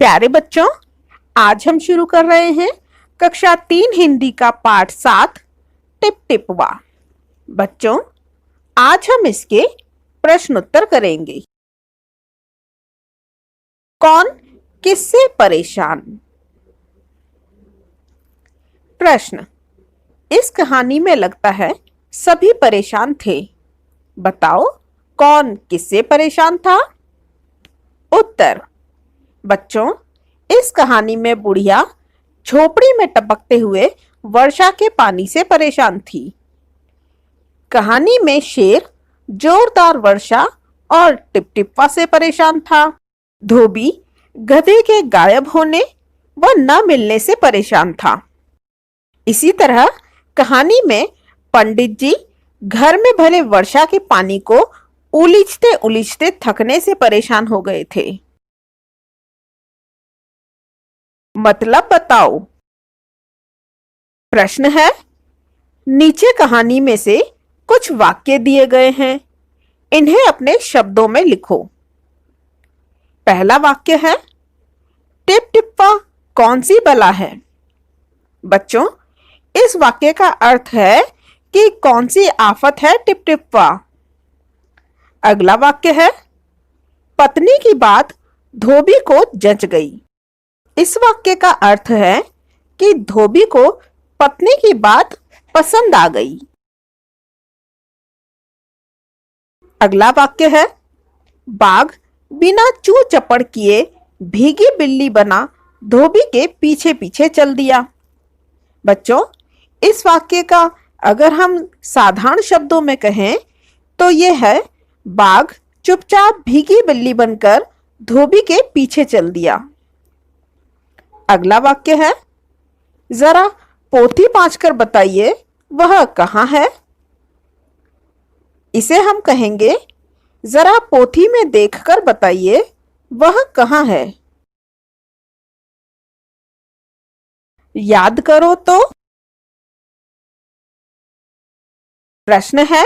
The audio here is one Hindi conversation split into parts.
प्यारे बच्चों, आज हम शुरू कर रहे हैं कक्षा 3 हिंदी का पाठ 7 टिप टिपवा। बच्चों, आज हम इसके प्रश्न उत्तर करेंगे। कौन किससे परेशान? प्रश्न, इस कहानी में लगता है सभी परेशान थे। बताओ कौन किससे परेशान था? उत्तर, बच्चों, इस कहानी में बुढ़िया झोपड़ी में टपकते हुए वर्षा के पानी से परेशान थी। कहानी में शेर जोरदार वर्षा और टिपटिपवा से परेशान था। धोबी गधे के गायब होने व न मिलने से परेशान था। इसी तरह कहानी में पंडित जी घर में भरे वर्षा के पानी को उलीचते उलीचते थकने से परेशान हो गए थे। मतलब बताओ। प्रश्न है, नीचे कहानी में से कुछ वाक्य दिए गए हैं, इन्हें अपने शब्दों में लिखो। पहला वाक्य है, टिप टिप्पा कौन सी बला है? बच्चों, इस वाक्य का अर्थ है कि कौन सी आफत है टिप टिप्पा। अगला वाक्य है, पत्नी की बात धोबी को जच गई। इस वाक्य का अर्थ है कि धोबी को पत्नी की बात पसंद आ गई। अगला वाक्य है, बाघ बिना चू चपड़ किए भीगी बिल्ली बना धोबी के पीछे पीछे चल दिया। बच्चों, इस वाक्य का अगर हम साधारण शब्दों में कहें तो यह है, बाघ चुपचाप भीगी बिल्ली बनकर धोबी के पीछे चल दिया। अगला वाक्य है, जरा पोथी पाँच कर बताइए वह कहाँ है? इसे हम कहेंगे, जरा पोथी में देखकर बताइए वह कहाँ है। याद करो तो। प्रश्न है,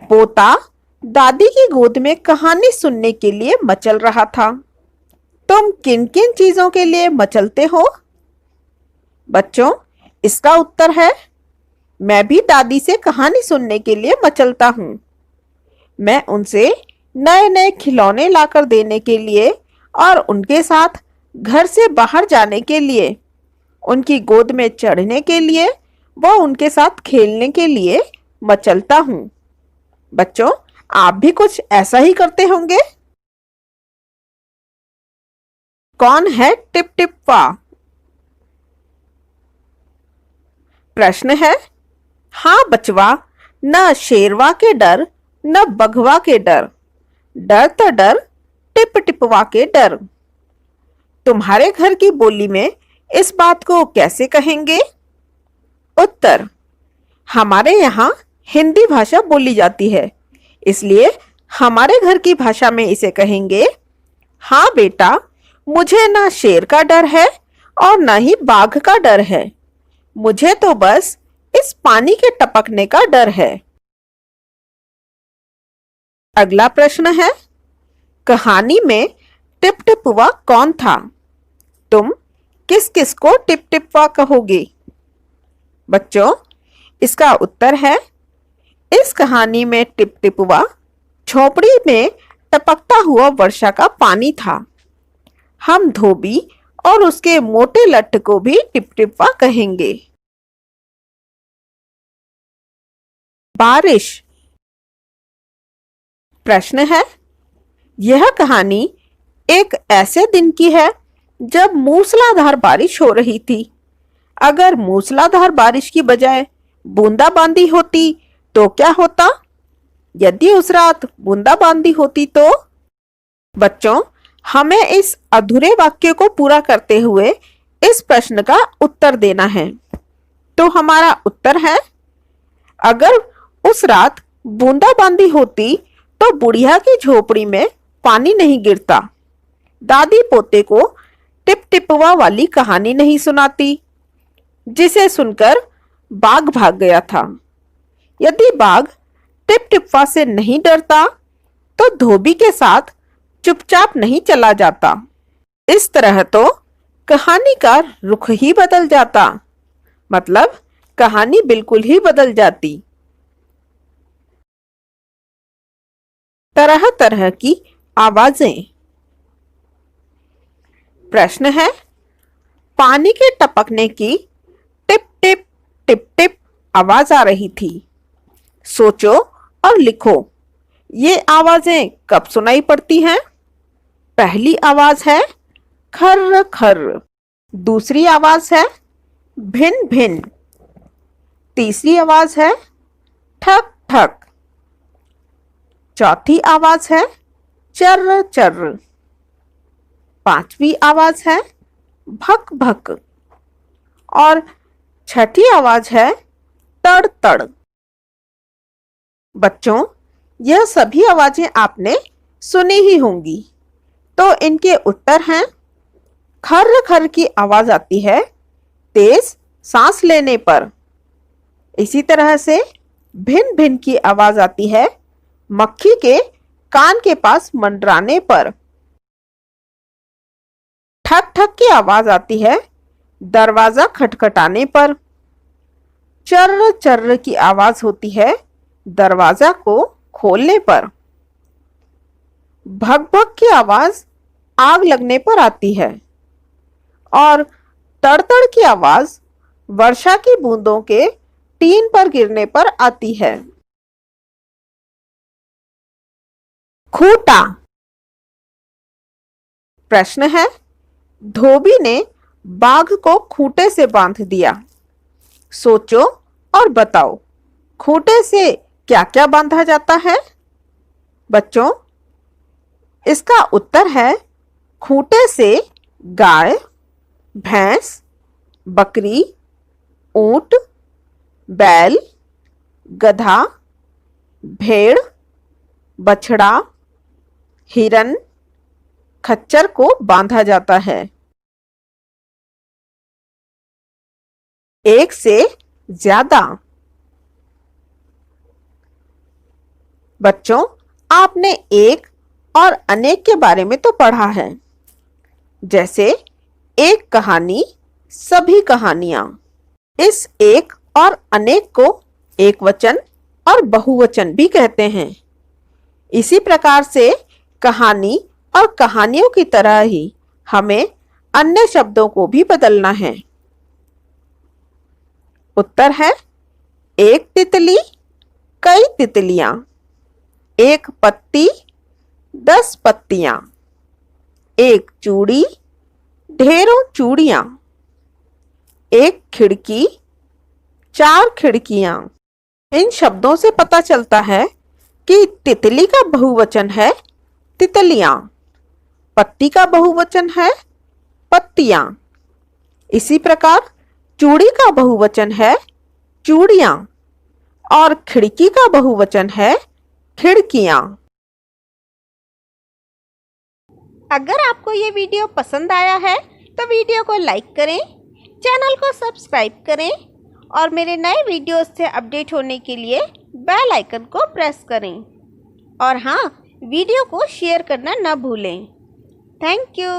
पोता दादी की गोद में कहानी सुनने के लिए मचल रहा था। तुम किन किन चीजों के लिए मचलते हो? बच्चों, इसका उत्तर है, मैं भी दादी से कहानी सुनने के लिए मचलता हूँ। मैं उनसे नए नए खिलौने लाकर देने के लिए और उनके साथ घर से बाहर जाने के लिए, उनकी गोद में चढ़ने के लिए व उनके साथ खेलने के लिए मचलता हूँ। बच्चों, आप भी कुछ ऐसा ही करते होंगे। कौन है टिप टिप्पा? प्रश्न है, हाँ बचवा, न शेरवा के डर न बघवा के डर, डर तो डर टिप टिपवा के डर। तुम्हारे घर की बोली में इस बात को कैसे कहेंगे? उत्तर, हमारे यहाँ हिंदी भाषा बोली जाती है, इसलिए हमारे घर की भाषा में इसे कहेंगे, हाँ बेटा, मुझे ना शेर का डर है और ना ही बाघ का डर है, मुझे तो बस इस पानी के टपकने का डर है। अगला प्रश्न है, कहानी में टिप टिपवा कौन था? तुम किस किस को टिप टिपवा कहोगे? बच्चों, इसका उत्तर है, इस कहानी में टिप टिपवा झोपड़ी में टपकता हुआ वर्षा का पानी था। हम धोबी और उसके मोटे लट्ठ को भी टिप टिपवा कहेंगे। बारिश। प्रश्न है, यह कहानी एक ऐसे दिन की है जब मूसलाधार बारिश हो रही थी। अगर मूसलाधार बारिश की बजाय बूंदाबांदी होती तो क्या होता? यदि उस रात बूंदाबांदी होती तो? बच्चों, हमें इस अधूरे वाक्य को पूरा करते हुए इस प्रश्न का उत्तर देना है। तो हमारा उत्तर है, अगर उस रात बूंदाबांदी होती तो बुढ़िया की झोपड़ी में पानी नहीं गिरता, दादी पोते को टिप टिपवा वाली कहानी नहीं सुनाती, जिसे सुनकर बाघ भाग गया था। यदि बाघ टिप टिपवा से नहीं डरता तो धोबी के साथ चुपचाप नहीं चला जाता। इस तरह तो कहानी का रुख ही बदल जाता, मतलब कहानी बिल्कुल ही बदल जाती। तरह तरह की आवाजें। प्रश्न है, पानी के टपकने की टिप टिप टिप टिप आवाज आ रही थी। सोचो और लिखो, ये आवाजें कब सुनाई पड़ती हैं? पहली आवाज है खर्र खर्र, दूसरी आवाज है भिन भिन, तीसरी आवाज है ठक ठक, चौथी आवाज है चर्र चर्र, पांचवी आवाज है भक भक और छठी आवाज है तड़ तड़। बच्चों, यह सभी आवाजें आपने सुनी ही होंगी, तो इनके उत्तर हैं खर्र खर्र की आवाज आती है तेज सांस लेने पर। इसी तरह से भिन भिन की आवाज आती है मक्खी के कान के पास मंडराने पर। ठक ठक की आवाज आती है दरवाजा खटखटाने पर। चर्र चर्र की आवाज होती है दरवाजा को खोलने पर। भग भग की आवाज आग लगने पर आती है और तड़तड़ की आवाज वर्षा की बूंदों के टीन पर गिरने पर आती है। खूंटा। प्रश्न है, धोबी ने बाघ को खूंटे से बांध दिया। सोचो और बताओ, खूंटे से क्या क्या बांधा जाता है? बच्चों, इसका उत्तर है खूंटे से गाय, भैंस, बकरी, ऊंट, बैल, गधा, भेड़, बछड़ा, हिरन, खच्चर को बांधा जाता है। एक से ज्यादा। बच्चों, आपने एक और अनेक के बारे में तो पढ़ा है, जैसे एक कहानी, सभी कहानियां। इस एक और अनेक को एक वचन और बहुवचन भी कहते हैं। इसी प्रकार से कहानी और कहानियों की तरह ही हमें अन्य शब्दों को भी बदलना है। उत्तर है एक तितली, कई तितलियां, एक पत्ती, 10 पत्तियां, एक चूड़ी, ढेरों चूड़ियां, एक खिड़की, 4 खिड़कियां। इन शब्दों से पता चलता है कि तितली का बहुवचन है तितलियां, पत्ती का बहुवचन है पत्तियां। इसी प्रकार चूड़ी का बहुवचन है चूड़ियां और खिड़की का बहुवचन है खिड़कियां। अगर आपको ये वीडियो पसंद आया है तो वीडियो को लाइक करें, चैनल को सब्सक्राइब करें और मेरे नए वीडियोस से अपडेट होने के लिए बेल आइकन को प्रेस करें। और हाँ, वीडियो को शेयर करना न भूलें। Thank you.